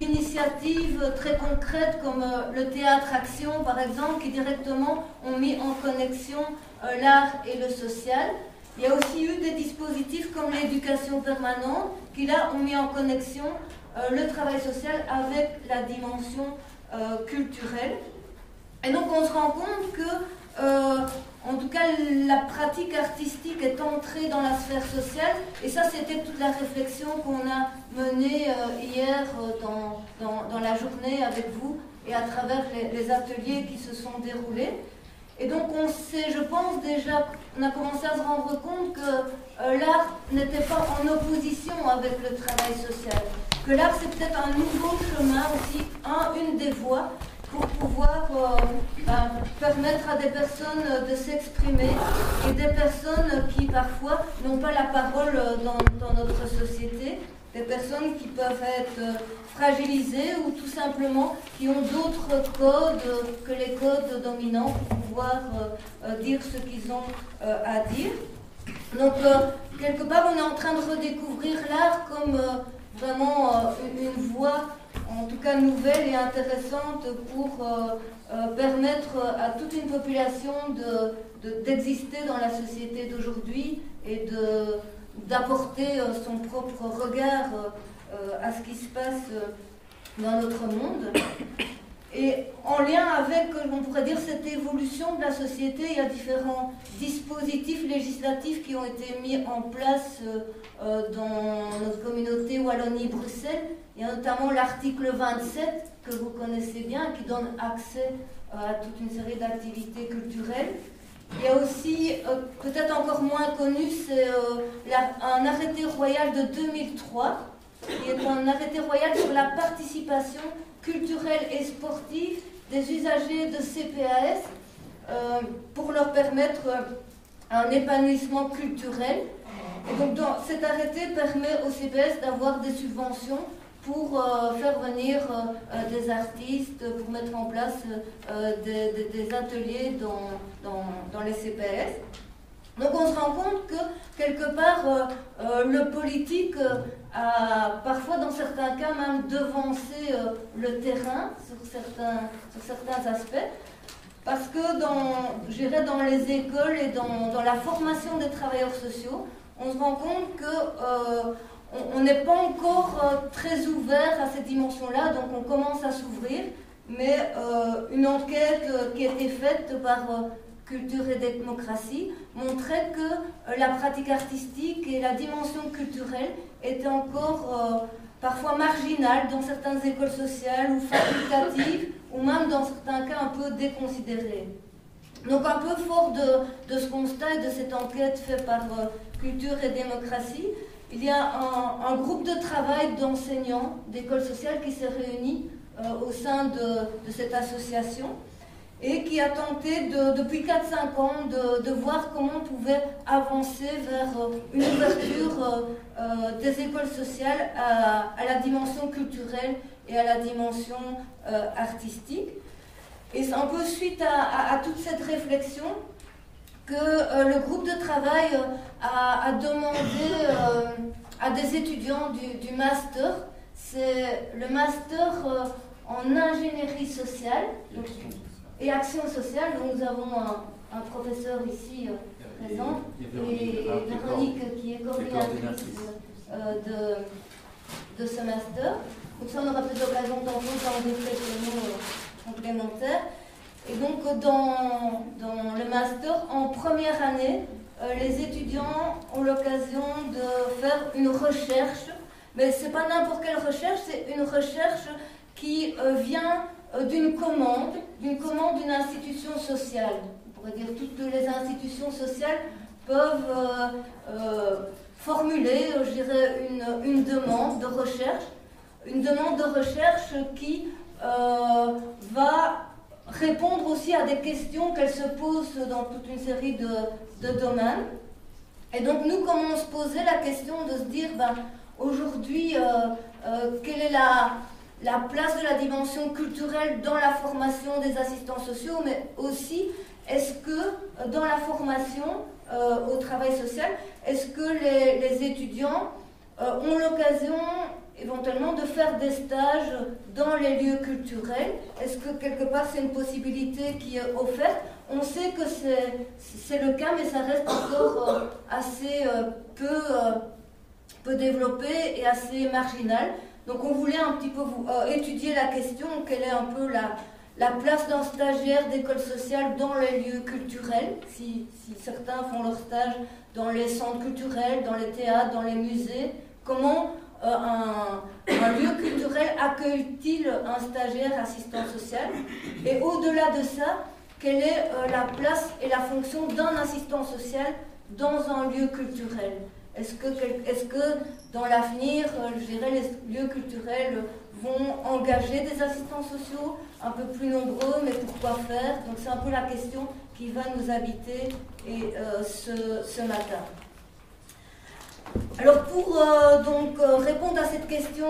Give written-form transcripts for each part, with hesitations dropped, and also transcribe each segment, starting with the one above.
initiatives très concrètes comme le théâtre Action par exemple, qui directement ont mis en connexion l'art et le social. Il y a aussi eu des dispositifs comme l'éducation permanente qui là ont mis en connexion le travail social avec la dimension culturelle. Et donc on se rend compte que en tout cas la pratique artistique est entrée dans la sphère sociale, et ça c'était toute la réflexion qu'on a menée hier dans la journée avec vous et à travers les ateliers qui se sont déroulés. Et donc on sait, je pense déjà, on a commencé à se rendre compte que l'art n'était pas en opposition avec le travail social, que l'art c'est peut-être un nouveau chemin aussi, une des voies pour pouvoir permettre à des personnes de s'exprimer, et des personnes qui parfois n'ont pas la parole dans notre société, des personnes qui peuvent être fragilisées ou tout simplement qui ont d'autres codes que les codes dominants pour pouvoir dire ce qu'ils ont à dire. Donc quelque part on est en train de redécouvrir l'art comme vraiment une voie en tout cas nouvelle et intéressante pour permettre à toute une population d'exister dans la société d'aujourd'hui et d'apporter son propre regard à ce qui se passe dans notre monde. Et en lien avec, on pourrait dire, cette évolution de la société, il y a différents dispositifs législatifs qui ont été mis en place dans notre communauté Wallonie-Bruxelles. Il y a notamment l'article 27, que vous connaissez bien, qui donne accès à toute une série d'activités culturelles. Il y a aussi, peut-être encore moins connu, c'est un arrêté royal de 2003, qui est un arrêté royal sur la participation culturelle et sportive des usagers de CPAS pour leur permettre un épanouissement culturel. Et donc cet arrêté permet au CPAS d'avoir des subventions pour faire venir des artistes, pour mettre en place des ateliers dans les CPAS. Donc on se rend compte que quelque part le politique a parfois dans certains cas même devancé le terrain sur certains aspects, parce que dans les écoles et dans la formation des travailleurs sociaux, on se rend compte que on n'est pas encore très ouvert à cette dimension-là, donc on commence à s'ouvrir, mais une enquête qui a été faite par Culture et Démocratie montrait que la pratique artistique et la dimension culturelle étaient encore parfois marginales dans certaines écoles sociales ou facultatives, ou même dans certains cas un peu déconsidérées. Donc un peu fort de ce constat et de cette enquête faite par Culture et Démocratie, il y a un groupe de travail d'enseignants d'écoles sociales qui s'est réuni au sein de cette association et qui a tenté depuis 4-5 ans de voir comment on pouvait avancer vers une ouverture des écoles sociales à la dimension culturelle et à la dimension artistique. Et c'est un peu suite à toute cette réflexion que le groupe de travail a demandé à des étudiants du master, c'est le master en ingénierie sociale et action sociale. Donc nous avons un professeur ici présent, et Véronique qui est coordinatrice de ce master. Donc ça on aura peut-être l'occasion d'entendre dans des réflexions complémentaires. Et donc dans le master, en première année, les étudiants ont l'occasion de faire une recherche, mais ce n'est pas n'importe quelle recherche, c'est une recherche qui vient d'une commande d'une institution sociale. On pourrait dire toutes les institutions sociales peuvent formuler, je dirais, une demande de recherche, qui va répondre aussi à des questions qu'elle se pose dans toute une série de domaines. Et donc nous, comment on se posait la question de se dire, aujourd'hui, quelle est la place de la dimension culturelle dans la formation des assistants sociaux, mais aussi, est-ce que dans la formation au travail social, est-ce que les étudiants ont l'occasion éventuellement de faire des stages dans les lieux culturels. Est-ce que quelque part c'est une possibilité qui est offerte? On sait que c'est le cas, mais ça reste encore assez peu développé et assez marginal. Donc on voulait un petit peu étudier la question, quelle est un peu la place d'un stagiaire d'école sociale dans les lieux culturels, si certains font leur stage dans les centres culturels, dans les théâtres, dans les musées, comment un lieu culturel accueille-t-il un stagiaire assistant social? Et au-delà de ça, quelle est la place et la fonction d'un assistant social dans un lieu culturel? Est-ce que dans l'avenir, je dirais, les lieux culturels vont engager des assistants sociaux un peu plus nombreux, mais pourquoi faire? Donc c'est un peu la question qui va nous habiter ce matin. Alors pour répondre à cette question,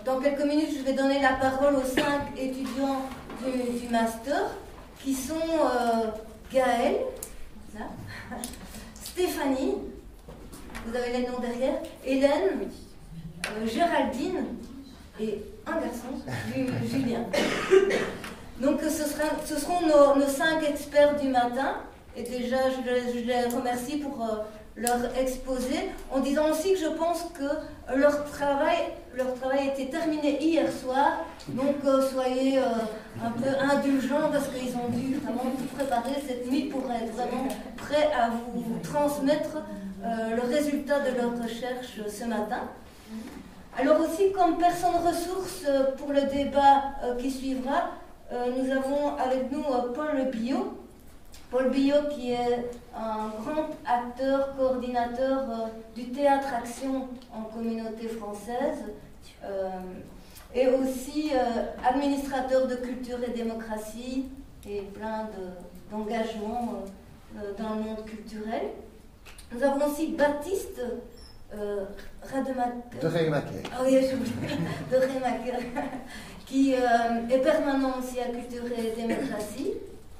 dans quelques minutes, je vais donner la parole aux 5 étudiants du master, qui sont Gaëlle, Stéphanie, vous avez les noms derrière, Hélène, Géraldine et un garçon, Julien. Donc ce seront nos 5 experts du matin, et déjà je les remercie pour leur exposé, en disant aussi que je pense que leur travail a été terminé hier soir, donc soyez un peu indulgents parce qu'ils ont dû vraiment tout préparer cette nuit pour être vraiment prêts à vous transmettre le résultat de leur recherche ce matin. Alors aussi, comme personne ressource pour le débat qui suivra, nous avons avec nous Paul Biot. Paul Biot qui est un grand acteur, coordinateur du Théâtre Action en communauté française et aussi administrateur de culture et démocratie et plein d'engagements dans le monde culturel. Nous avons aussi Baptiste Rademacher. Ah oui, de Rémacher, qui est permanent aussi à Culture et Démocratie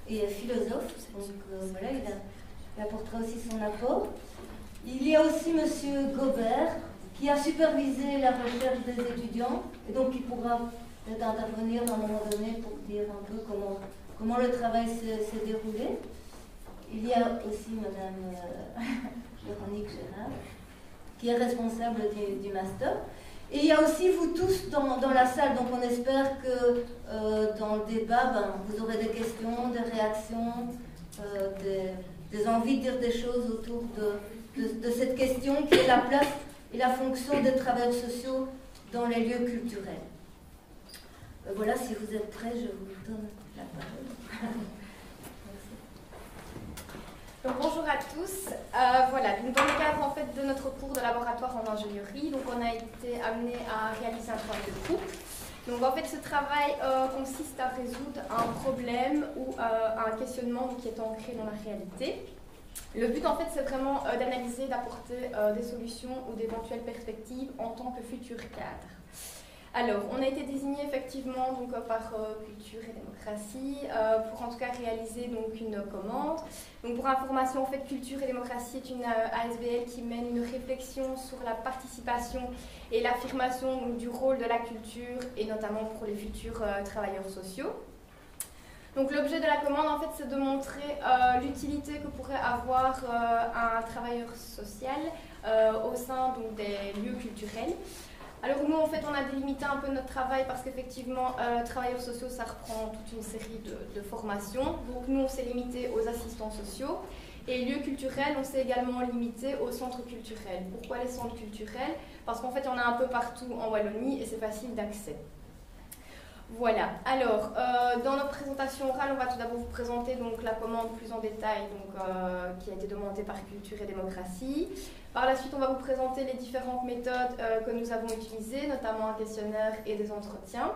et philosophe, donc voilà, il apportera aussi son apport. Il y a aussi M. Gobert, qui a supervisé la recherche des étudiants, et donc il pourra peut-être intervenir à un moment donné pour dire un peu comment le travail s'est déroulé. Il y a aussi Mme Véronique Gérard, qui est responsable du master. Et il y a aussi vous tous dans la salle, donc on espère que dans le débat, vous aurez des questions, des réactions, des envies de dire des choses autour de cette question qui est la place et la fonction des travailleurs sociaux dans les lieux culturels. Voilà, si vous êtes prêts, je vous donne la parole. Donc, bonjour à tous. Voilà, donc dans le cadre en fait de notre cours de laboratoire en ingénierie, donc on a été amené à réaliser un travail de groupe. Donc en fait, ce travail consiste à résoudre un problème ou un questionnement qui est ancré dans la réalité. Le but en fait, c'est vraiment d'analyser, d'apporter des solutions ou d'éventuelles perspectives en tant que futur cadre. Alors, on a été désigné effectivement donc, par Culture et Démocratie pour en tout cas réaliser donc, une commande. Donc, pour information, en fait, Culture et Démocratie est une ASBL qui mène une réflexion sur la participation et l'affirmation du rôle de la culture et notamment pour les futurs travailleurs sociaux. Donc, l'objet de la commande, en fait, c'est de montrer l'utilité que pourrait avoir un travailleur social au sein donc, des lieux culturels. Alors nous, en fait, on a délimité un peu notre travail parce qu'effectivement, travailleurs sociaux, ça reprend toute une série de formations. Donc nous, on s'est limité aux assistants sociaux. Et lieux culturels, on s'est également limité aux centres culturels. Pourquoi les centres culturels? Parce qu'en fait, il y en a un peu partout en Wallonie et c'est facile d'accès. Voilà. Alors, dans notre présentation orale, on va tout d'abord vous présenter donc, la commande plus en détail donc, qui a été demandée par Culture et Démocratie. Par la suite, on va vous présenter les différentes méthodes que nous avons utilisées, notamment un questionnaire et des entretiens.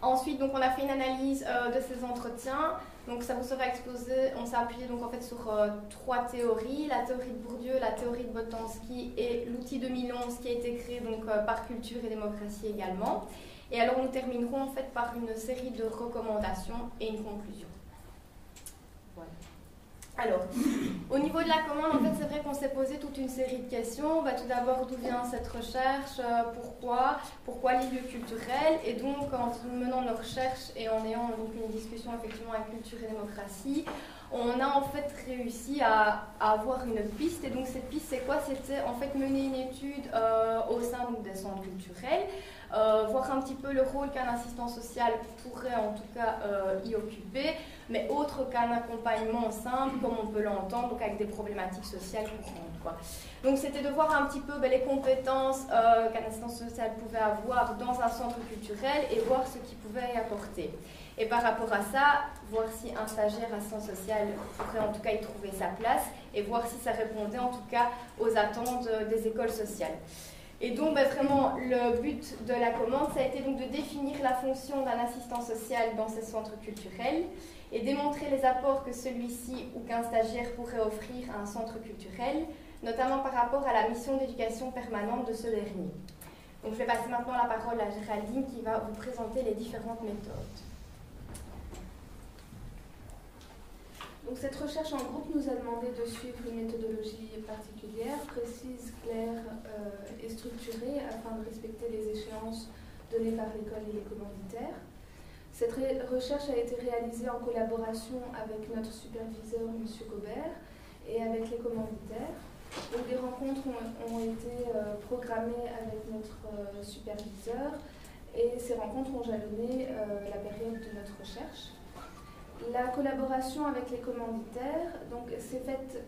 Ensuite, donc, on a fait une analyse de ces entretiens. Donc, ça vous sera exposé. On s'est appuyé donc, en fait, sur 3 théories. La théorie de Bourdieu, la théorie de Boltanski et l'outil 2011 qui a été créé donc, par Culture et Démocratie également. Et alors, nous terminerons en fait par une série de recommandations et une conclusion. Voilà. Alors, au niveau de la commande, en fait, c'est vrai qu'on s'est posé toute une série de questions. Tout d'abord, d'où vient cette recherche, pourquoi les lieux culturels? Et donc, en menant nos recherches et en ayant donc une discussion effectivement avec Culture et Démocratie, on a en fait réussi à avoir une piste. Et donc, cette piste, c'est quoi? C'était en fait mener une étude au sein donc, des centres culturels, voir un petit peu le rôle qu'un assistant social pourrait en tout cas y occuper, mais autre qu'un accompagnement simple, comme on peut l'entendre, donc avec des problématiques sociales courantes, quoi. Donc c'était de voir un petit peu les compétences qu'un assistant social pouvait avoir dans un centre culturel et voir ce qu'il pouvait y apporter. Et par rapport à ça, voir si un stagiaire assistant social pourrait en tout cas y trouver sa place et voir si ça répondait en tout cas aux attentes des écoles sociales. Et donc, vraiment, le but de la commande, ça a été donc de définir la fonction d'un assistant social dans ces centres culturels et démontrer les apports que celui-ci ou qu'un stagiaire pourrait offrir à un centre culturel, notamment par rapport à la mission d'éducation permanente de ce dernier. Donc, je vais passer maintenant la parole à Géraldine qui va vous présenter les différentes méthodes. Donc cette recherche en groupe nous a demandé de suivre une méthodologie particulière, précise, claire et structurée afin de respecter les échéances données par l'école et les commanditaires. Cette recherche a été réalisée en collaboration avec notre superviseur, M. Gobert, et avec les commanditaires. Donc des rencontres ont été programmées avec notre superviseur et ces rencontres ont jalonné la période de notre recherche. La collaboration avec les commanditaires s'est faite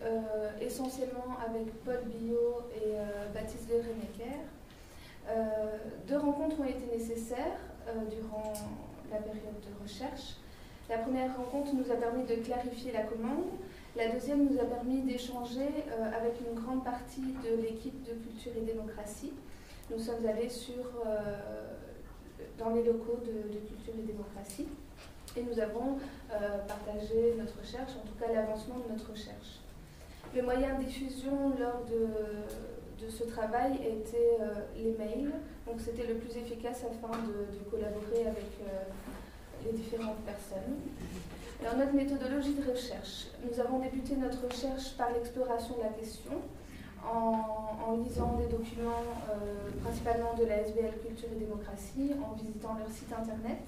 essentiellement avec Paul Billot et Baptiste de Renecker. 2 rencontres ont été nécessaires durant la période de recherche. La première rencontre nous a permis de clarifier la commande. La deuxième nous a permis d'échanger avec une grande partie de l'équipe de Culture et Démocratie. Nous sommes allés dans les locaux de Culture et Démocratie. Et nous avons partagé notre recherche, en tout cas l'avancement de notre recherche. Le moyen de diffusion lors de ce travail était les mails. Donc c'était le plus efficace afin de collaborer avec les différentes personnes. Alors notre méthodologie de recherche. Nous avons débuté notre recherche par l'exploration de la question, en lisant des documents principalement de la SBL Culture et Démocratie, en visitant leur site internet.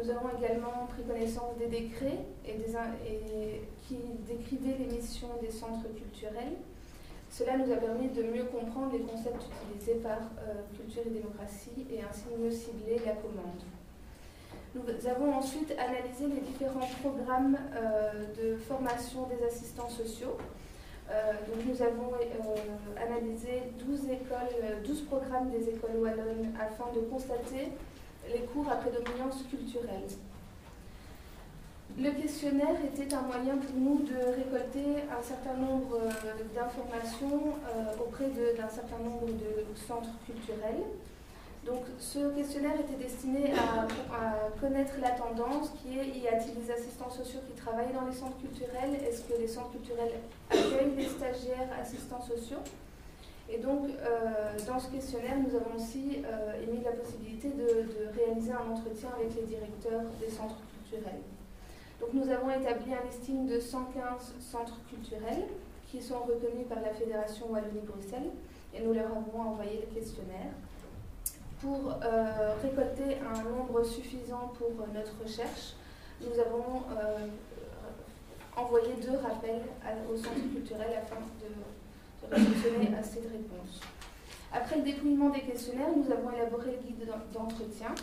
Nous avons également pris connaissance des décrets qui décrivaient les missions des centres culturels. Cela nous a permis de mieux comprendre les concepts utilisés par Culture et Démocratie et ainsi mieux cibler la commande. Nous avons ensuite analysé les différents programmes de formation des assistants sociaux. Donc nous avons analysé 12 programmes des écoles wallonnes afin de constater les cours à prédominance culturelle. Le questionnaire était un moyen pour nous de récolter un certain nombre d'informations auprès d'un certain nombre de centres culturels. Donc ce questionnaire était destiné à connaître la tendance qui est: y a-t-il des assistants sociaux qui travaillent dans les centres culturels? Est-ce que les centres culturels accueillent des stagiaires assistants sociaux? Et donc, dans ce questionnaire, nous avons aussi émis la possibilité de réaliser un entretien avec les directeurs des centres culturels. Donc, nous avons établi un listing de 115 centres culturels qui sont reconnus par la Fédération Wallonie-Bruxelles et nous leur avons envoyé le questionnaire. Pour récolter un nombre suffisant pour notre recherche, nous avons envoyé 2 rappels aux centres culturels afin de réceptionner assez de réponses. Après le dépouillement des questionnaires, nous avons élaboré le guide d'entretien.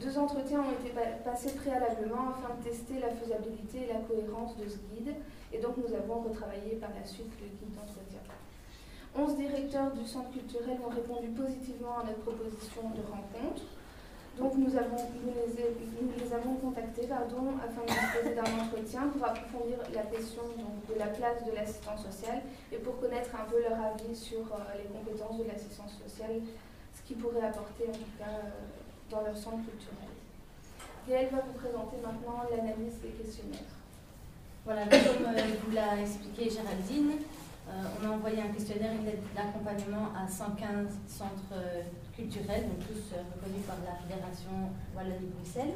2 entretiens ont été passés préalablement afin de tester la faisabilité et la cohérence de ce guide. Et donc nous avons retravaillé par la suite le guide d'entretien. 11 directeurs du centre culturel ont répondu positivement à notre proposition de rencontre. Donc nous les avons contactés afin de disposer d'un entretien pour approfondir la question de la place de l'assistance sociale et pour connaître un peu leur avis sur les compétences de l'assistance sociale, ce qu'ils pourraient apporter en tout cas dans leur centre culturel. Gaëlle va vous présenter maintenant l'analyse des questionnaires. Voilà, comme vous l'a expliqué Géraldine, on a envoyé un questionnaire, une lettre d'accompagnement à 115 centres culturels, donc tous reconnus par la Fédération Wallonie-Bruxelles.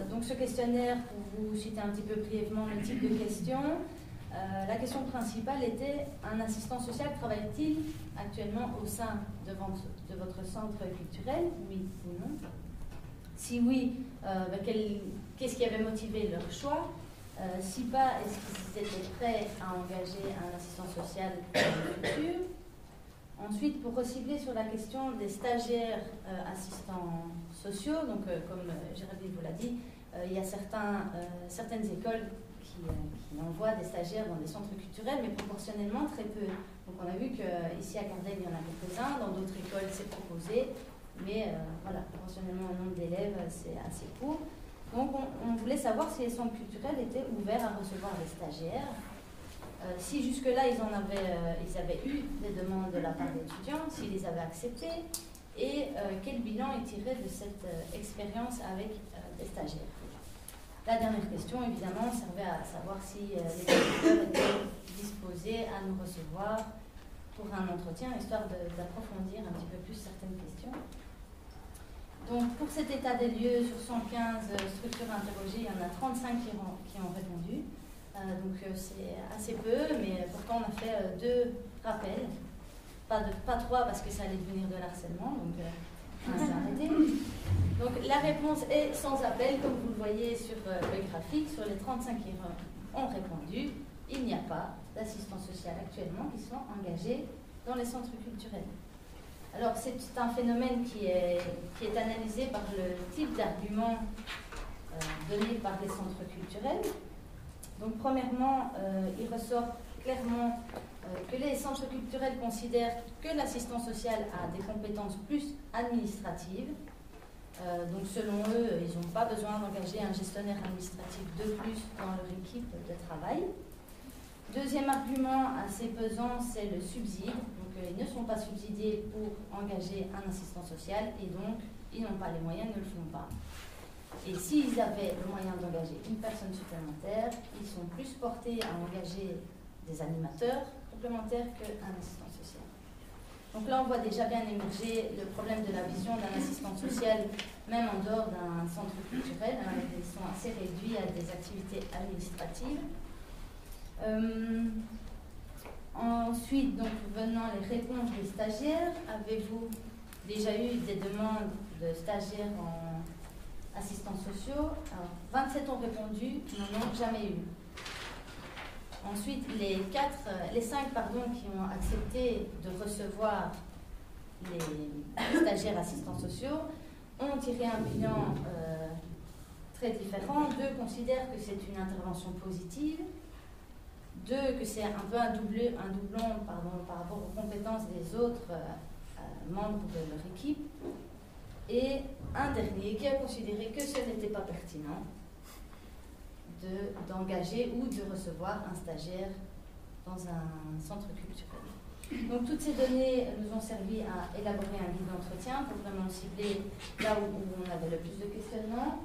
Donc ce questionnaire, pour vous citer un petit peu brièvement le type de questions, la question principale était: un assistant social travaille-t-il actuellement au sein de votre centre culturel, oui ou non? Si oui, qu'est-ce qui avait motivé leur choix? Si pas, est-ce qu'ils étaient prêts à engager un assistant social dans le futur? Ensuite, pour recibler sur la question des stagiaires assistants sociaux, donc comme Géraldine vous l'a dit, il y a certaines écoles qui envoient des stagiaires dans des centres culturels, mais proportionnellement très peu. Donc on a vu qu'ici à Cardel, il y en a quelques-uns, dans d'autres écoles c'est proposé, mais voilà, proportionnellement au nombre d'élèves, c'est assez court. Donc on voulait savoir si les centres culturels étaient ouverts à recevoir des stagiaires. Si jusque-là ils avaient eu des demandes de la part d'étudiants, s'ils les avaient acceptées, et quel bilan ils tiraient de cette expérience avec des stagiaires. La dernière question, évidemment, servait à savoir si les étudiants étaient disposés à nous recevoir pour un entretien, histoire d'approfondir un petit peu plus certaines questions. Donc, pour cet état des lieux, sur 115 structures interrogées, il y en a 35 qui ont répondu. Donc, c'est assez peu, mais pourtant, on a fait 2 rappels. Pas 3 parce que ça allait devenir de l'harcèlement, donc on a arrêté. Donc, la réponse est sans appel, comme vous le voyez sur le graphique. Sur les 35 qui ont répondu, il n'y a pas d'assistants sociaux actuellement qui sont engagés dans les centres culturels. Alors, c'est un phénomène qui est analysé par le type d'arguments donnés par les centres culturels. Donc, premièrement, il ressort clairement que les centres culturels considèrent que l'assistant social a des compétences plus administratives. Donc, selon eux, ils n'ont pas besoin d'engager un gestionnaire administratif de plus dans leur équipe de travail. Deuxième argument assez pesant, c'est le subside. Donc, ils ne sont pas subsidiés pour engager un assistant social et donc, ils n'ont pas les moyens, ne le font pas. Et s'ils avaient le moyen d'engager une personne supplémentaire, ils sont plus portés à engager des animateurs complémentaires qu'un assistant social. Donc là, on voit déjà bien émerger le problème de la vision d'un assistant social, même en dehors d'un centre culturel. Ils sont assez réduits à des activités administratives. Ensuite, donc, venant les réponses des stagiaires, avez-vous déjà eu des demandes de stagiaires en assistants sociaux? Alors, 27 ont répondu, n'en ont jamais eu. Ensuite, les 5 qui ont accepté de recevoir les stagiaires assistants sociaux ont tiré un bilan très différent. 2 considèrent que c'est une intervention positive. 2, que c'est un peu un doublon par rapport aux compétences des autres membres de leur équipe. Et un dernier qui a considéré que ce n'était pas pertinent d'engager ou de recevoir un stagiaire dans un centre culturel. Donc toutes ces données nous ont servi à élaborer un guide d'entretien pour vraiment cibler là où on avait le plus de questionnements.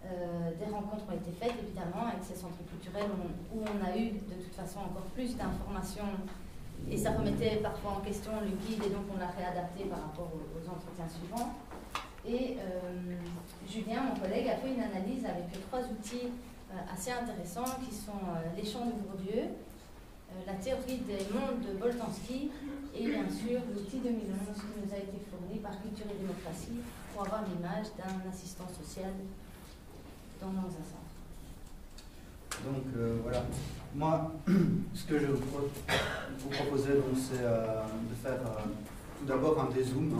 Des rencontres ont été faites évidemment avec ces centres culturels où on a eu de toute façon encore plus d'informations et ça remettait parfois en question le guide et donc on l'a réadapté par rapport aux entretiens suivants. Et Julien, mon collègue, a fait une analyse avec 3 outils assez intéressants qui sont les champs de Bourdieu, la théorie des mondes de Boltanski et bien sûr l'outil 2011 qui nous a été fourni par Culture et Démocratie pour avoir l'image d'un assistant social dans un centre. Donc voilà, moi ce que je vous proposais c'est de faire tout d'abord un dézoom.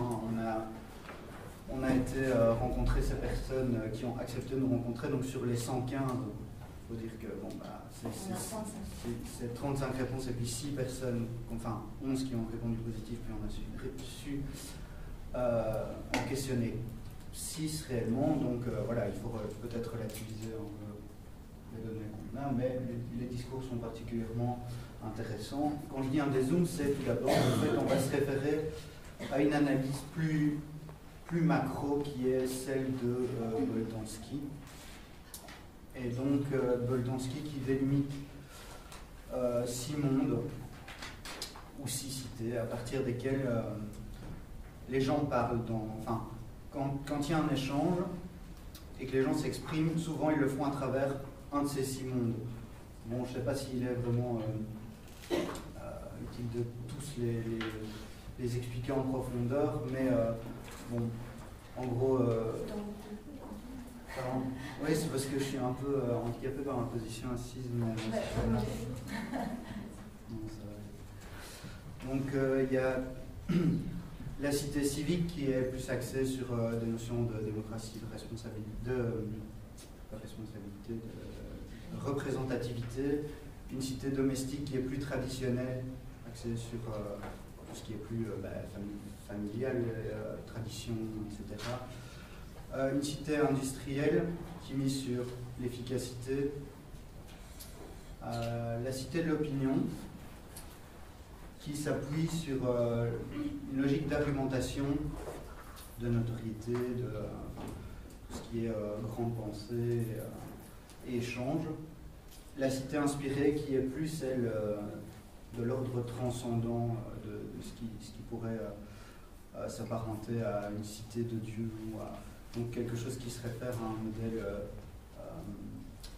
On a été rencontrer ces personnes qui ont accepté de nous rencontrer, donc sur les 115, il faut dire que c'est 35 réponses et puis 6 personnes, enfin 11 qui ont répondu positif, puis on a su en questionner 6 réellement, donc voilà, il faut peut-être relativiser les données qu'on a, mais les discours sont particulièrement intéressants. Quand je dis un dézoom, c'est tout d'abord, en fait, on va se référer à une analyse plus macro qui est celle de Boltanski. Et donc Boltanski qui délimite 6 mondes ou 6 cités à partir desquelles les gens parlent. Quand il y a un échange, et que les gens s'expriment, souvent ils le font à travers un de ces 6 mondes. Bon, je ne sais pas s'il est vraiment utile de tous les expliquer en profondeur, mais bon, en gros... oui, c'est parce que je suis un peu handicapé par ma position assise, mais non, ça va. Donc il y a la cité civique qui est plus axée sur des notions de démocratie, de responsabilité, de représentativité. Une cité domestique qui est plus traditionnelle, axée sur tout ce qui est plus familial, tradition, etc. Une cité industrielle qui mise sur l'efficacité. La cité de l'opinion qui s'appuie sur une logique d'argumentation, de notoriété, de tout ce qui est grande pensée et échange. La cité inspirée qui est plus celle de l'ordre transcendant de ce qui pourrait s'apparenter à une cité de Dieu ou à donc quelque chose qui se réfère à un modèle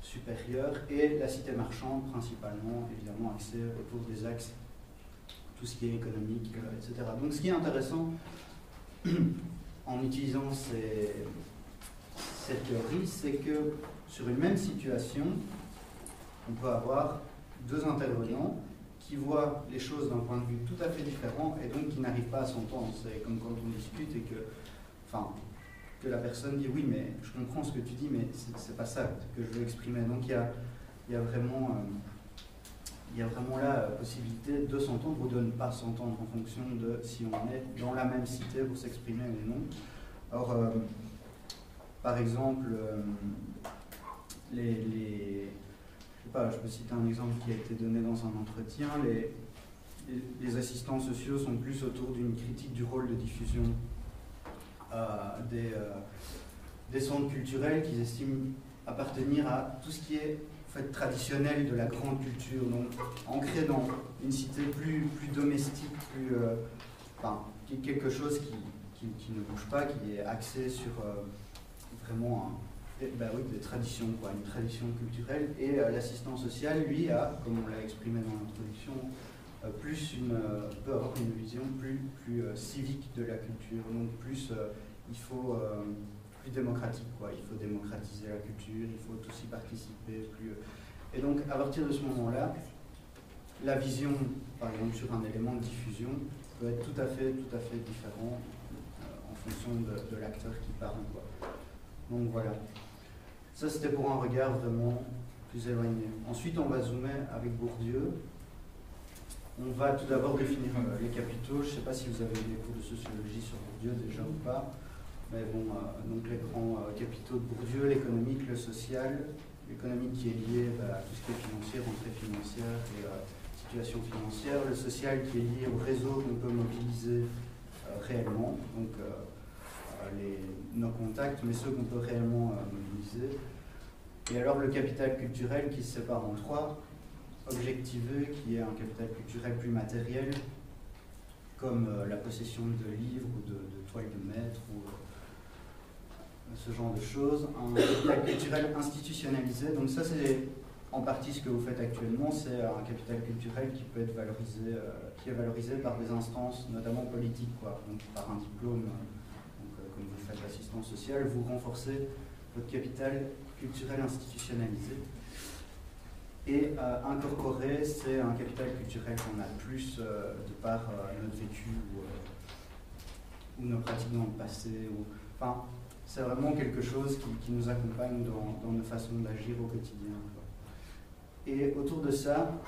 supérieur, et la cité marchande principalement, évidemment axée autour des axes, tout ce qui est économique, etc. Donc ce qui est intéressant en utilisant cette théorie, c'est que sur une même situation, on peut avoir 2 intervenants qui voient les choses d'un point de vue tout à fait différent et donc qui n'arrivent pas à s'entendre. C'est comme quand on discute et que la personne dit oui, mais je comprends ce que tu dis, mais c'est pas ça que je veux exprimer. Donc il y a vraiment la possibilité de s'entendre ou de ne pas s'entendre en fonction de si on est dans la même cité pour s'exprimer ou non. Alors, par exemple, je peux citer un exemple qui a été donné dans un entretien. Les assistants sociaux sont plus autour d'une critique du rôle de diffusion des centres culturels qu'ils estiment appartenir à tout ce qui est en fait traditionnel de la grande culture, donc ancré dans une cité plus domestique, quelque chose qui ne bouge pas, qui est axé sur vraiment des traditions, une tradition culturelle. Et l'assistant social, lui, a, comme on l'a exprimé dans l'introduction, peut avoir une vision plus civique de la culture, donc il faut plus démocratique, il faut démocratiser la culture, il faut tous y participer. Et donc à partir de ce moment-là, la vision, par exemple sur un élément de diffusion, peut être tout à fait différent en fonction de l'acteur qui parle. Donc voilà. Ça c'était pour un regard vraiment plus éloigné. Ensuite on va zoomer avec Bourdieu. On va tout d'abord définir les capitaux. Je ne sais pas si vous avez eu des cours de sociologie sur Bourdieu déjà ou pas. Mais bon, donc les grands capitaux de Bourdieu, l'économique, le social. L'économique qui est lié à tout ce qui est financier, rentrée financière et situation financière. Le social qui est lié au réseau qu'on peut mobiliser réellement. Donc nos contacts, mais ceux qu'on peut réellement mobiliser. Et alors le capital culturel qui se sépare en 3. Objectivé, qui est un capital culturel plus matériel, comme la possession de livres ou de toiles de maître ou ce genre de choses. Un capital culturel institutionnalisé, donc ça c'est en partie ce que vous faites actuellement, c'est un capital culturel qui peut être valorisé, qui est valorisé par des instances, notamment politiques, donc par un diplôme, comme vous faites l'assistance sociale, vous renforcez votre capital culturel institutionnalisé. Et incorporé, c'est un capital culturel qu'on a plus de par notre vécu ou nos pratiques dans le passé. C'est vraiment quelque chose qui nous accompagne dans nos façons d'agir au quotidien. Et autour de ça,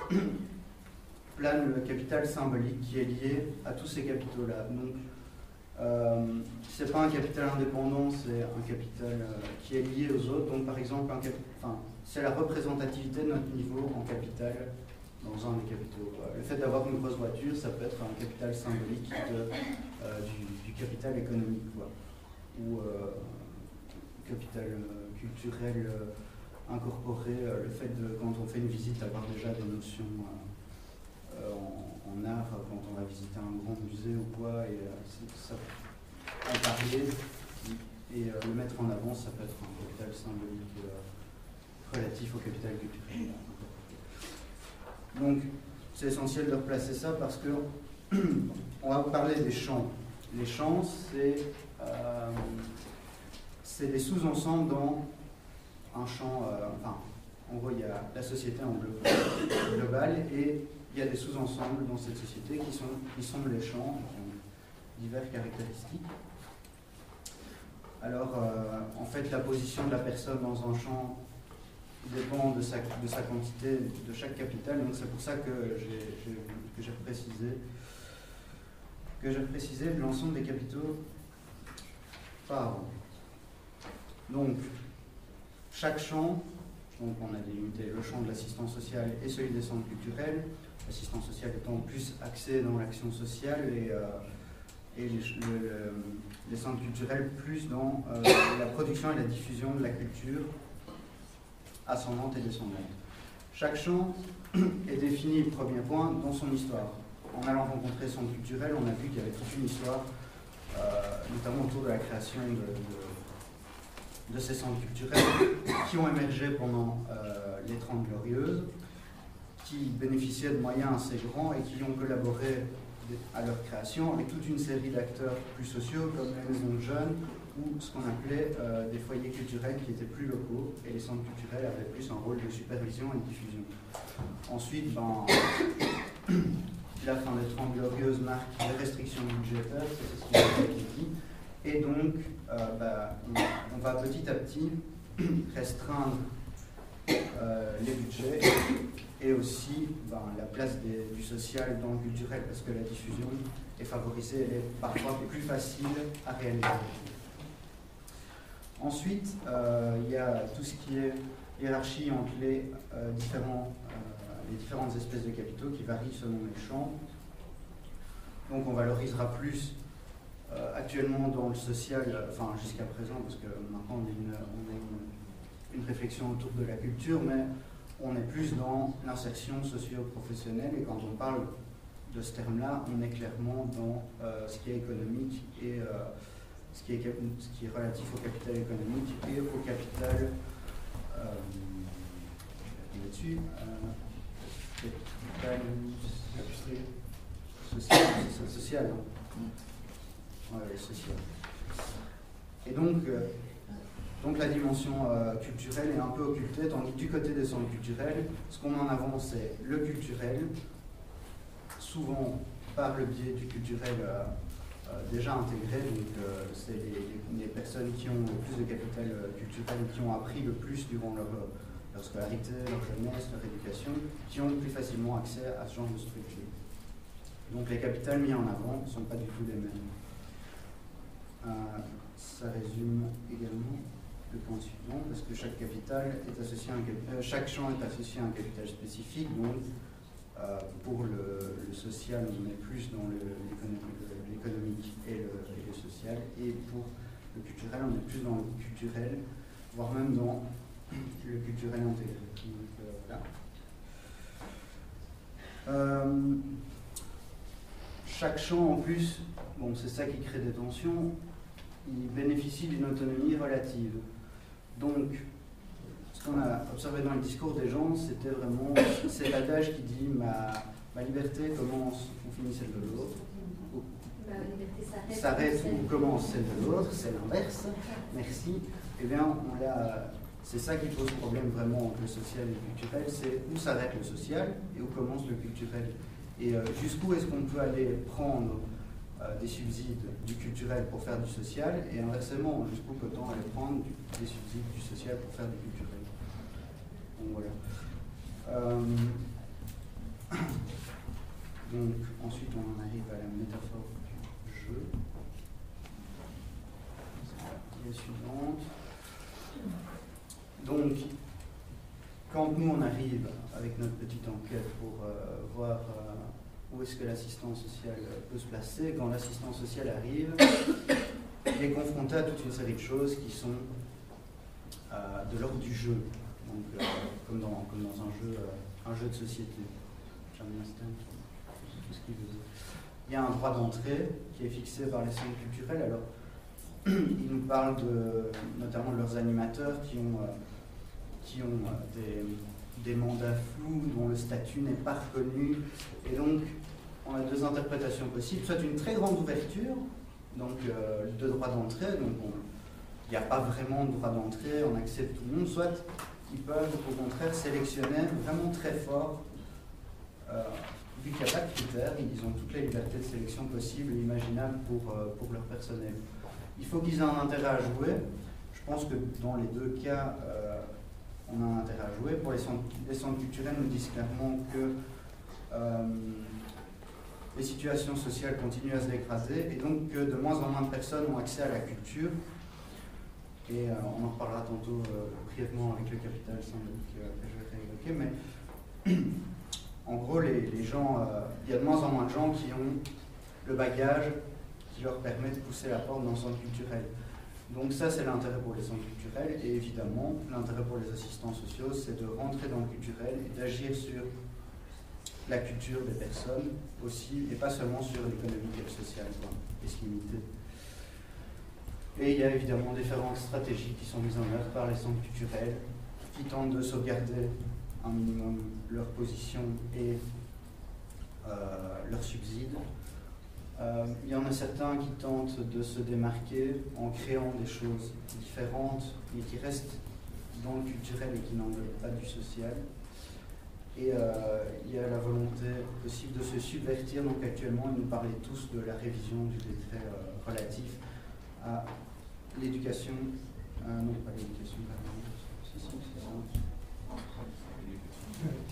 plane le capital symbolique qui est lié à tous ces capitaux-là. Donc, c'est pas un capital indépendant, c'est un capital qui est lié aux autres. Donc, par exemple, c'est la représentativité de notre niveau en capital dans un des capitaux. Le fait d'avoir une grosse voiture, ça peut être un capital symbolique du capital économique, ou capital culturel incorporé, le fait de, quand on fait une visite, d'avoir déjà des notions en art, quand on va visiter un grand musée ou quoi, et ça en parler, et le mettre en avant, ça peut être un capital symbolique relatif au capital culturel. Donc, c'est essentiel de replacer ça parce que on va vous parler des champs. Les champs, c'est des sous-ensembles dans un champ, en gros, il y a la société en global et il y a des sous-ensembles dans cette société qui sont les champs, qui ont diverses caractéristiques. Alors, en fait, la position de la personne dans un champ dépend de sa quantité, de chaque capital, donc c'est pour ça que j'ai précisé l'ensemble des capitaux par an. Donc, chaque champ, donc on a délimité le champ de l'assistance sociale et celui des centres culturels, l'assistance sociale étant plus axée dans l'action sociale et les centres culturels plus dans la production et la diffusion de la culture ascendante et descendante. Chaque champ est défini, premier point, dans son histoire. En allant rencontrer centres culturels, on a vu qu'il y avait toute une histoire, notamment autour de la création de ces centres culturels qui ont émergé pendant les 30 Glorieuses, qui bénéficiaient de moyens assez grands et qui ont collaboré à leur création avec toute une série d'acteurs plus sociaux comme les maisons de jeunes ou ce qu'on appelait des foyers culturels qui étaient plus locaux, et les centres culturels avaient plus un rôle de supervision et de diffusion. Ensuite, la fin des 30 Glorieuses marque les restrictions budgétaires, c'est ce qui a été dit, et donc on va petit à petit restreindre les budgets et aussi la place du social dans le culturel, parce que la diffusion est favorisée, elle est parfois plus facile à réaliser. Ensuite, il y a tout ce qui est hiérarchie entre les différentes espèces de capitaux qui varient selon les champs. Donc on valorisera plus actuellement dans le social, jusqu'à présent, parce que maintenant on a une réflexion autour de la culture, mais on est plus dans l'insertion socio-professionnelle, et quand on parle de ce terme-là, on est clairement dans ce qui est économique et ce qui est relatif au capital économique et au capital capital social. Ouais, social. Et donc la dimension culturelle est un peu occultée, tandis que du côté des centres culturels, ce qu'on met en avant, c'est le culturel, souvent par le biais du culturel déjà intégré, donc c'est les personnes qui ont le plus de capital culturel, qui ont appris le plus durant leur scolarité, leur jeunesse, leur éducation, qui ont plus facilement accès à ce genre de structure. Donc les capitales mis en avant ne sont pas du tout les mêmes. Ça résume également le point suivant, parce que chaque capital est associé à chaque champ est associé à un capital spécifique. Donc, pour le social, on est plus dans l'économique et le social, et pour le culturel, on est plus dans le culturel, voire même dans le culturel intégré. Donc, voilà. Chaque champ, en plus, c'est ça qui crée des tensions, il bénéficie d'une autonomie relative. Donc, ce qu'on a observé dans le discours des gens, c'était vraiment cet adage qui dit ma liberté commence ou finit celle de l'autre. La liberté S'arrête ou commence celle de l'autre, c'est l'inverse. Merci. Eh bien, c'est ça qui pose problème vraiment entre le social et le culturel, c'est où s'arrête le social et où commence le culturel. Et jusqu'où est-ce qu'on peut aller prendre des subsides du culturel pour faire du social, et inversement, jusqu'où peut-on aller prendre des subsides du social pour faire du culturel. Donc voilà. Donc ensuite on en arrive à la métaphore du jeu. C'est la suivante. Donc, quand nous on arrive avec notre petite enquête pour voir où est-ce que l'assistance sociale peut se placer, quand l'assistance sociale arrive, il est confronté à toute une série de choses qui sont de l'ordre du jeu, donc, comme dans un jeu de société. Il y a un droit d'entrée qui est fixé par les centres culturels. Alors, ils nous parlent notamment de leurs animateurs qui ont des mandats flous, dont le statut n'est pas reconnu. Et donc, on a deux interprétations possibles, soit une très grande ouverture, donc de droit d'entrée, donc il n'y a pas vraiment de droit d'entrée, on accepte tout le monde, soit ils peuvent au contraire sélectionner vraiment très fort, vu qu'il n'y a pas de critères, ils ont toutes les libertés de sélection possibles et imaginables pour leur personnel. Il faut qu'ils aient un intérêt à jouer. Je pense que dans les deux cas, on a un intérêt à jouer. Pour les centres culturels, nous disent clairement que les situations sociales continuent à se dégrader et donc que de moins en moins de personnes ont accès à la culture. Et on en reparlera tantôt brièvement avec le capital symbolique que je vais réévoquer. Mais en gros, les gens, il y a de moins en moins de gens qui ont le bagage qui leur permet de pousser la porte dans le centre culturel. Donc ça, c'est l'intérêt pour les centres culturels. Et évidemment, l'intérêt pour les assistants sociaux, c'est de rentrer dans le culturel et d'agir sur la culture des personnes aussi, et pas seulement sur l'économique et le social, et se limiter. Et il y a évidemment différentes stratégies qui sont mises en œuvre par les centres culturels qui tentent de sauvegarder un minimum leur position et leurs subsides. Il y en a certains qui tentent de se démarquer en créant des choses différentes, mais qui restent dans le culturel et qui n'englobent pas du social. Et il y a la volonté possible de se subvertir. Donc actuellement, ils nous parlaient tous de la révision du décret relatif à l'éducation, non pas l'éducation permanente,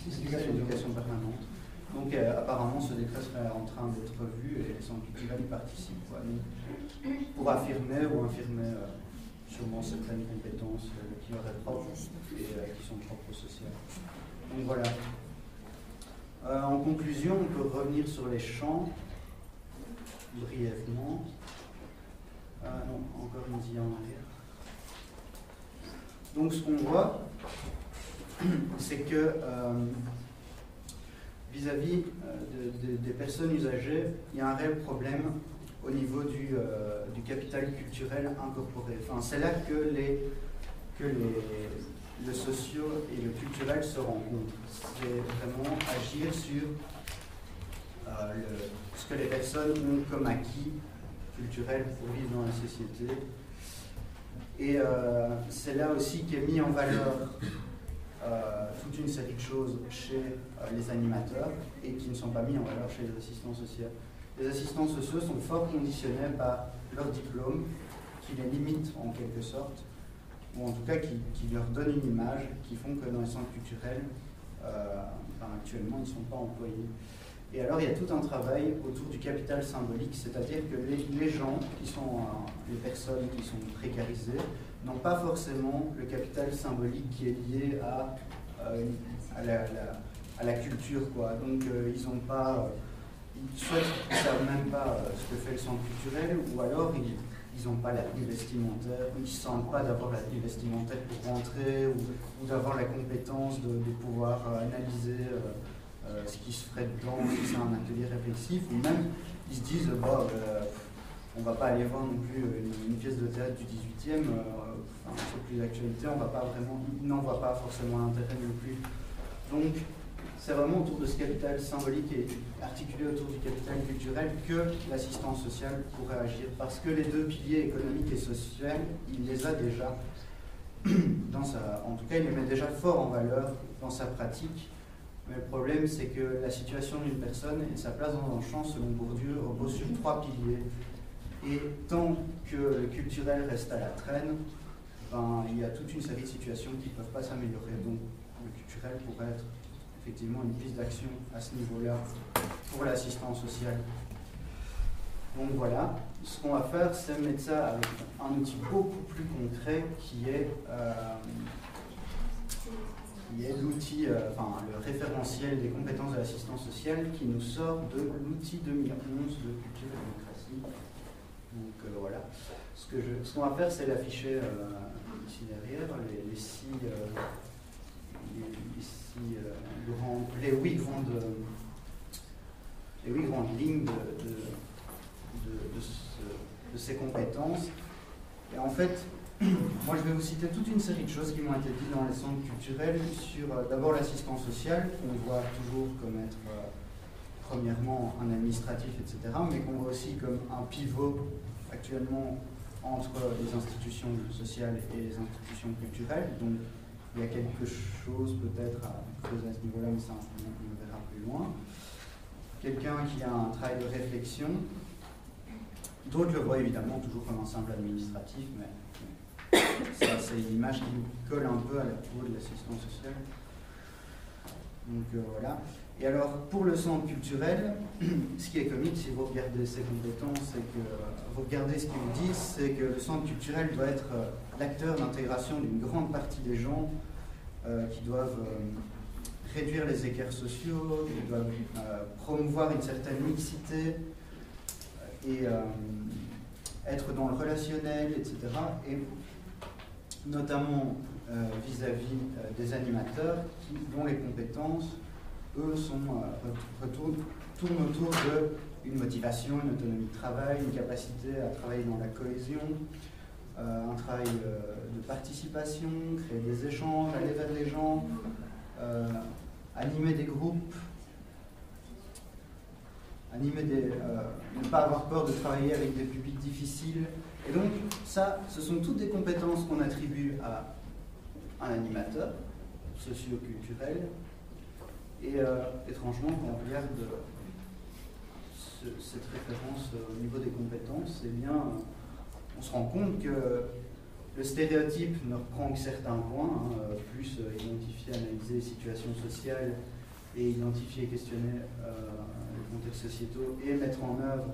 l'éducation permanente. Donc apparemment, ce décret serait en train d'être revu et les centres culturels y participent. Donc, pour affirmer ou infirmer sûrement certaines compétences qui leur sont propres et qui sont propres au social. Donc voilà. En conclusion, on peut revenir sur les champs brièvement. Non, encore une dia en arrière. Donc ce qu'on voit, c'est que vis-à-vis des personnes usagées, il y a un réel problème au niveau du capital culturel incorporé. Enfin, c'est là que le socio et le culturel se rencontrent. C'est vraiment agir sur ce que les personnes ont comme acquis culturel pour vivre dans la société. Et c'est là aussi qu'est mis en valeur toute une série de choses chez les animateurs et qui ne sont pas mis en valeur chez les assistants sociaux. Les assistants sociaux sont fort conditionnés par leur diplôme, qui les limite en quelque sorte, ou en tout cas qui leur donne une image, qui font que dans les centres culturels, actuellement, ils ne sont pas employés. Et alors, il y a tout un travail autour du capital symbolique, c'est-à-dire que les gens qui sont, les personnes qui sont précarisées, n'ont pas forcément le capital symbolique qui est lié à la culture, quoi. Donc, ils n'ont pas, soit ils ne savent même pas ce que fait le centre culturel, ou alors ils n'ont pas la tenue vestimentaire, ils ne sentent pas d'avoir la tenue vestimentaire pour rentrer, ou d'avoir la compétence de pouvoir analyser ce qui se ferait dedans, si c'est un atelier réflexif, ou même ils se disent on va pas aller voir non plus une pièce de théâtre du 18e, c'est plus d'actualité, ils n'en voient pas forcément l'intérêt non plus. Donc c'est vraiment autour de ce capital symbolique et articulé autour du capital culturel que l'assistance sociale pourrait agir, parce que les deux piliers économiques et sociaux, il les a déjà en tout cas il les met déjà fort en valeur dans sa pratique. Mais le problème, c'est que la situation d'une personne et sa place dans un champ, selon Bourdieu, repose sur 3 piliers. Et tant que le culturel reste à la traîne, il y a toute une série de situations qui ne peuvent pas s'améliorer. Donc le culturel pourrait être effectivement une piste d'action à ce niveau-là pour l'assistance sociale. Donc voilà, ce qu'on va faire, c'est mettre ça avec un outil beaucoup plus concret qui est l'outil, le référentiel des compétences de l'assistance sociale qui nous sort de l'outil 2011 de culture et démocratie. Donc voilà. Ce qu'on va faire, c'est l'afficher ici derrière, les 8 grandes lignes de ces compétences. Et en fait, moi je vais vous citer toute une série de choses qui m'ont été dites dans les centres culturels sur d'abord l'assistance sociale, qu'on voit toujours comme être premièrement un administratif, etc., mais qu'on voit aussi comme un pivot actuellement entre les institutions sociales et les institutions culturelles. Donc il y a quelque chose peut-être à creuser à ce niveau-là, mais ça on verra plus loin. Quelqu'un qui a un travail de réflexion. D'autres le voient évidemment toujours comme un simple administratif, mais ça, c'est une image qui nous colle un peu à la peau de l'assistance sociale. Donc voilà. Et alors, pour le centre culturel, ce qui est comique, si vous regardez ses compétences, c'est que vous regardez ce qu'ils vous disent, c'est que le centre culturel doit être l'acteur d'intégration d'une grande partie des gens qui doivent réduire les écarts sociaux, qui doivent promouvoir une certaine mixité et être dans le relationnel, etc. Et notamment vis-à-vis des animateurs dont les compétences, eux, tournent autour d'une motivation, une autonomie de travail, une capacité à travailler dans la cohésion, un travail de participation, créer des échanges, aller vers les gens, animer des groupes, ne pas avoir peur de travailler avec des publics difficiles. Et donc, ça, ce sont toutes des compétences qu'on attribue à un animateur socio-culturel. Et étrangement, quand on regarde cette référence au niveau des compétences, eh bien, on se rend compte que le stéréotype ne reprend que certains points, plus identifier, analyser les situations sociales et identifier et questionner les contextes sociétaux et mettre en œuvre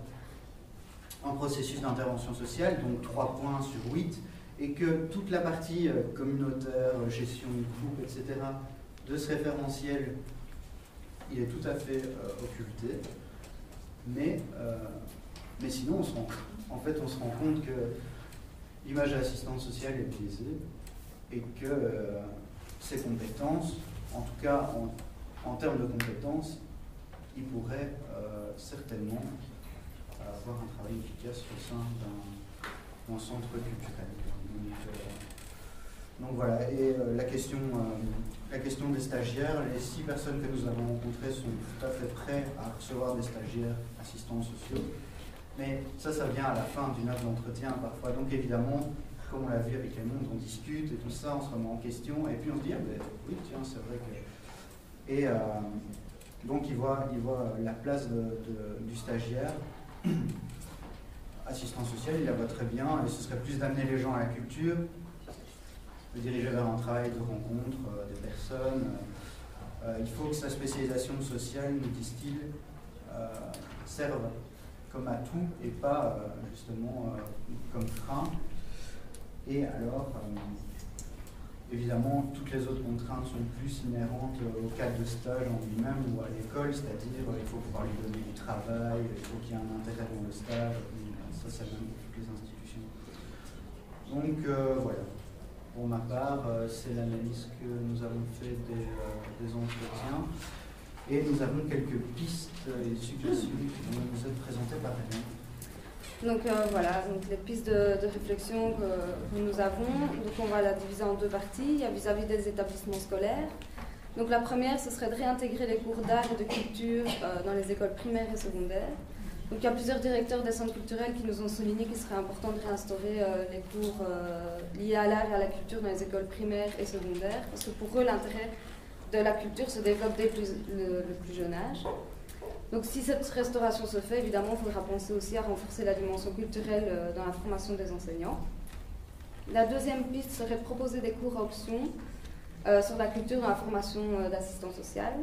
un processus d'intervention sociale, donc 3 points sur 8, et que toute la partie communautaire, gestion de groupe, etc., de ce référentiel, il est tout à fait occulté, mais sinon on se rend compte que l'image de l'assistance sociale est biaisée et que ces compétences, en tout cas en termes de compétences, ils pourraient certainement avoir un travail efficace au sein d'un centre culturel. Donc voilà, et la question des stagiaires, les 6 personnes que nous avons rencontrées sont tout à fait prêts à recevoir des stagiaires assistants sociaux. Mais ça vient à la fin d'une heure d'entretien parfois. Donc évidemment, comme on l'a vu avec les mondes, on discute et tout ça, on se remet en question, et puis on se dit, ah, ben, oui, tiens, c'est vrai que... Et donc il voit la place du stagiaire, assistant social, il la voit très bien, et ce serait plus d'amener les gens à la culture, de diriger vers un travail de rencontre des personnes. Il faut que sa spécialisation sociale, nous disent-ils, serve comme atout et pas justement comme frein. Et alors, évidemment, toutes les autres contraintes sont plus inhérentes au cadre de stage en lui-même ou à l'école, c'est-à-dire il faut pouvoir lui donner du travail, il faut qu'il y ait un intérêt dans le stage, ça même pour toutes les institutions. Donc voilà. Pour ma part, c'est l'analyse que nous avons fait des entretiens. Et nous avons quelques pistes et suggestions qui vont nous être présentées par Hélène. Donc voilà, donc les pistes de réflexion que nous avons, donc on va la diviser en 2 parties. Il y a vis-à-vis des établissements scolaires. Donc la première, ce serait de réintégrer les cours d'art et de culture dans les écoles primaires et secondaires. Donc il y a plusieurs directeurs des centres culturels qui nous ont souligné qu'il serait important de réinstaurer les cours liés à l'art et à la culture dans les écoles primaires et secondaires, parce que pour eux, l'intérêt de la culture se développe dès le plus jeune âge. Donc si cette restauration se fait, évidemment, il faudra penser aussi à renforcer la dimension culturelle dans la formation des enseignants. La deuxième piste serait de proposer des cours à option sur la culture dans la formation d'assistants social.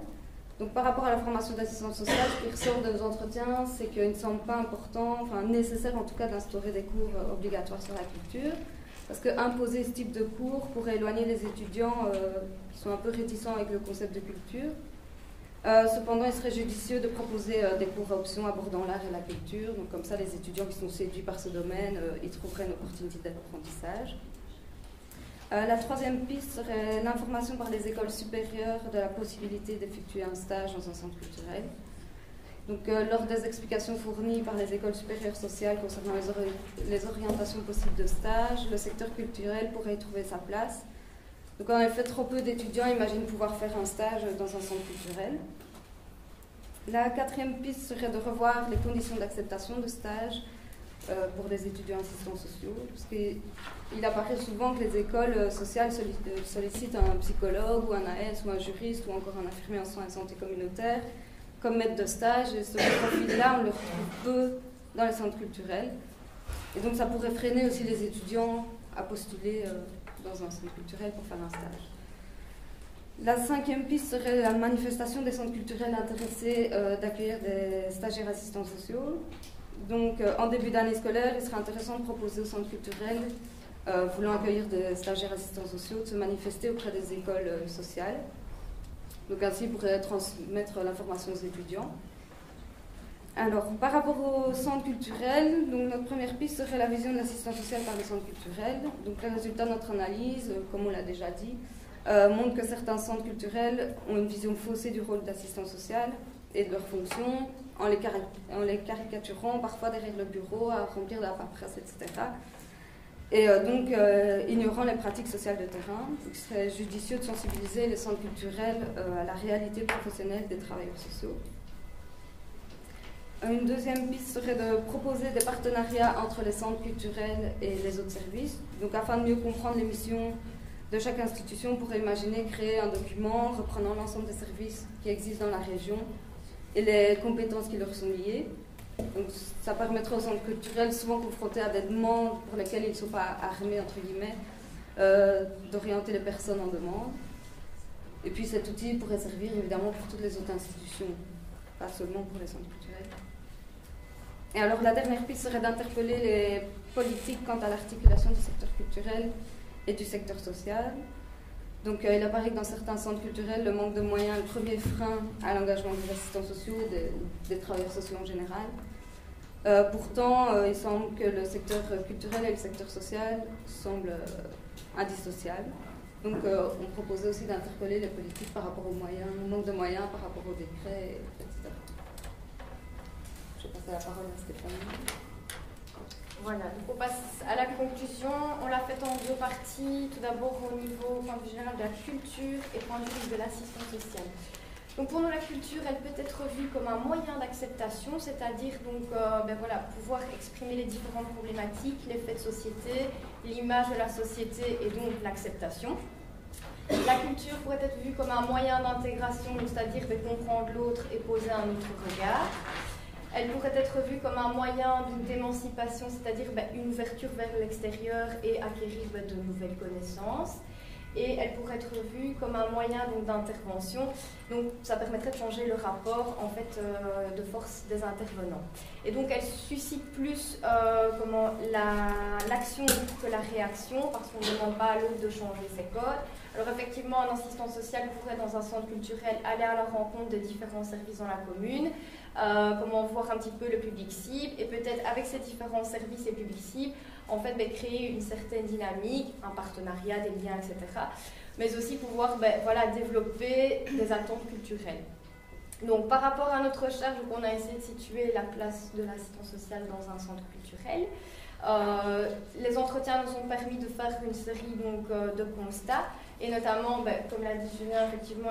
Donc par rapport à la formation d'assistants social, ce qui ressort de nos entretiens, c'est qu'il ne semble pas important, enfin nécessaire en tout cas, d'instaurer des cours obligatoires sur la culture, parce qu'imposer ce type de cours pourrait éloigner les étudiants qui sont un peu réticents avec le concept de culture. Cependant, il serait judicieux de proposer des cours à option abordant l'art et la culture. Donc comme ça, les étudiants qui sont séduits par ce domaine, ils trouveraient une opportunité d'apprentissage. La troisième piste serait l'information par les écoles supérieures de la possibilité d'effectuer un stage dans un centre culturel. Donc, lors des explications fournies par les écoles supérieures sociales concernant les orientations possibles de stage, le secteur culturel pourrait y trouver sa place. Donc, en effet, trop peu d'étudiants imaginent pouvoir faire un stage dans un centre culturel. La quatrième piste serait de revoir les conditions d'acceptation de stage pour les étudiants assistants sociaux, parce qu'il apparaît souvent que les écoles sociales sollicitent un psychologue ou un AS ou un juriste ou encore un infirmier en soins et santé communautaire comme maître de stage, et ce profil-là, on le retrouve peu dans les centres culturels. Et donc ça pourrait freiner aussi les étudiants à postuler dans un centre culturel pour faire un stage. La cinquième piste serait la manifestation des centres culturels intéressés d'accueillir des stagiaires assistants sociaux. Donc en début d'année scolaire, il serait intéressant de proposer aux centres culturels voulant accueillir des stagiaires assistants sociaux de se manifester auprès des écoles sociales. Donc ainsi, ils pourraient transmettre l'information aux étudiants. Alors, par rapport aux centres culturels, donc notre première piste serait la vision de l'assistance sociale par les centres culturels. Donc les résultats de notre analyse, comme on l'a déjà dit, montrent que certains centres culturels ont une vision faussée du rôle d'assistant social et de leurs fonctions, en les caricaturant parfois derrière le bureau, à remplir de la paperasse, etc. Et donc, ignorant les pratiques sociales de terrain, il serait judicieux de sensibiliser les centres culturels à la réalité professionnelle des travailleurs sociaux. Une deuxième piste serait de proposer des partenariats entre les centres culturels et les autres services. Donc, afin de mieux comprendre les missions de chaque institution, on pourrait imaginer créer un document reprenant l'ensemble des services qui existent dans la région et les compétences qui leur sont liées. Donc, ça permettrait aux centres culturels, souvent confrontés à des demandes pour lesquelles ils ne sont pas armés, entre guillemets, d'orienter les personnes en demande. Et puis cet outil pourrait servir évidemment pour toutes les autres institutions, pas seulement pour les centres culturels. Et alors la dernière piste serait d'interpeller les politiques quant à l'articulation du secteur culturel et du secteur social. Donc il apparaît que dans certains centres culturels, le manque de moyens est le premier frein à l'engagement des assistants sociaux et des travailleurs sociaux en général. Pourtant, il semble que le secteur culturel et le secteur social semblent indissociables. Donc on proposait aussi d'interpeller les politiques par rapport aux moyens, au manque de moyens par rapport aux décrets, etc. Je vais passer la parole à Stéphanie. Voilà, donc on passe à la conclusion. On l'a faite en deux parties. Tout d'abord au niveau point de vue général de la culture et point de vue de l'assistance sociale. Donc pour nous, la culture, elle peut être vue comme un moyen d'acceptation, c'est-à-dire donc pouvoir exprimer les différentes problématiques, les faits de société, l'image de la société et donc l'acceptation. La culture pourrait être vue comme un moyen d'intégration, c'est-à-dire de comprendre l'autre et poser un autre regard. Elle pourrait être vue comme un moyen d'émancipation, c'est-à-dire une ouverture vers l'extérieur et acquérir de nouvelles connaissances. Et elle pourrait être vue comme un moyen d'intervention. Donc ça permettrait de changer le rapport en fait, de force des intervenants. Et donc elle suscite plus l'action que la réaction, parce qu'on ne demande pas à l'autre de changer ses codes. Alors effectivement, un assistant social pourrait dans un centre culturel aller à la rencontre des différents services dans la commune, comment voir un petit peu le public cible, et peut-être avec ces différents services et publics cibles, en fait, créer une certaine dynamique, un partenariat, des liens, etc. Mais aussi pouvoir développer des attentes culturelles. Donc, par rapport à notre recherche, on a essayé de situer la place de l'assistant social dans un centre culturel. Les entretiens nous ont permis de faire une série de constats, et notamment, comme l'a dit Julien, effectivement,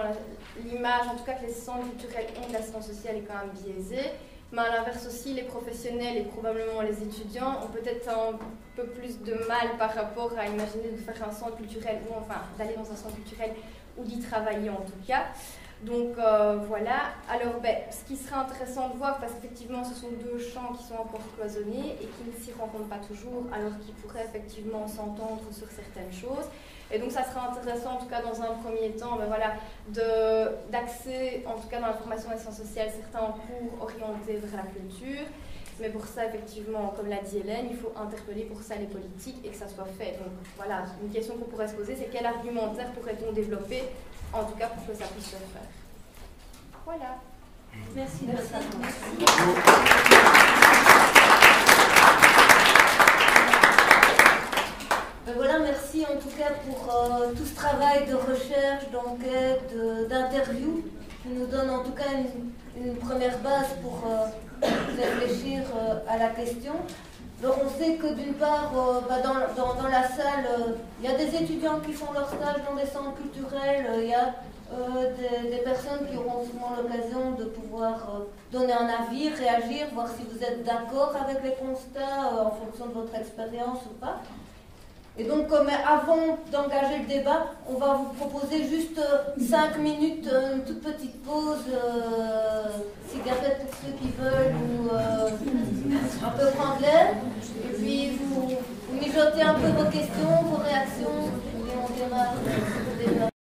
l'image, en tout cas que les centres culturels ont de l'assistance sociale est quand même biaisée. Mais à l'inverse aussi, les professionnels et probablement les étudiants ont peut-être un peu plus de mal par rapport à imaginer de faire un centre culturel, ou enfin d'aller dans un centre culturel ou d'y travailler en tout cas. Donc voilà, alors ce qui serait intéressant de voir, parce qu'effectivement ce sont deux champs qui sont encore cloisonnés et qui ne s'y rencontrent pas toujours, alors qu'ils pourraient effectivement s'entendre sur certaines choses. Et donc ça sera intéressant en tout cas dans un premier temps d'axer en tout cas dans la formation des sciences sociales certains cours orientés vers la culture. Mais pour ça, effectivement, comme l'a dit Hélène, il faut interpeller pour ça les politiques et que ça soit fait. Donc voilà, une question qu'on pourrait se poser, c'est quel argumentaire pourrait-on développer, en tout cas pour que ça puisse se faire. Voilà. Merci. Voilà, merci en tout cas pour tout ce travail de recherche, d'enquête, d'interview, qui nous donne en tout cas une première base pour réfléchir à la question. Alors on sait que d'une part, dans la salle, il y a des étudiants qui font leur stage dans des centres culturels, il y a des personnes qui auront souvent l'occasion de pouvoir donner un avis, réagir, voir si vous êtes d'accord avec les constats en fonction de votre expérience ou pas. Et donc, avant d'engager le débat, on va vous proposer juste 5 minutes, une toute petite pause, cigarette pour ceux qui veulent, ou un peu prendre l'air. Et puis, vous mijotez un peu vos questions, vos réactions, et on démarre le débat.